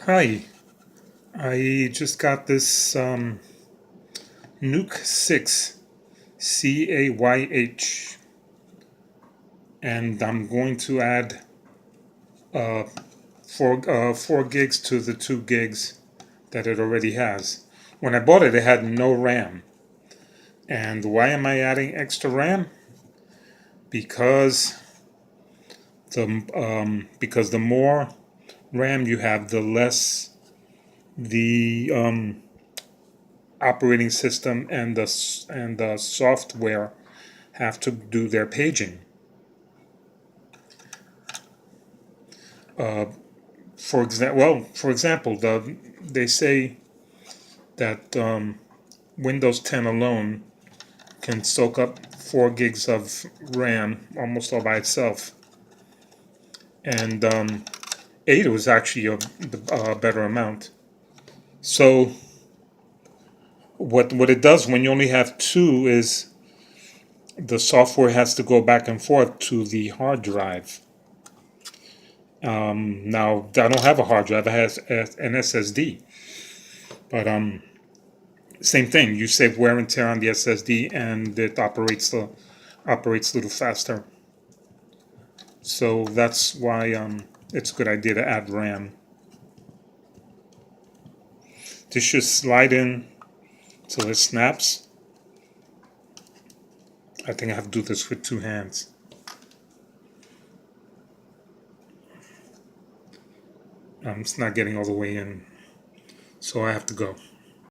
Hi, I just got this NUC6CAYH, and I'm going to add uh, 4 gigs to the 2 gigs that it already has. When I bought it, it had no RAM. And why am I adding extra RAM? Because the more RAM you have, the less the operating system and the software have to do their paging. Uh, for example, they say that Windows 10 alone can soak up 4 gigs of RAM almost all by itself, and 8 was actually a better amount. So what it does when you only have 2 is the software has to go back and forth to the hard drive. Now I don't have a hard drive; it has an SSD, but same thing. You save wear and tear on the SSD, and it operates a little faster. So that's why it's a good idea to add RAM. This should slide in till it snaps. I think I have to do this with 2 hands. It's not getting all the way in, so I have to go.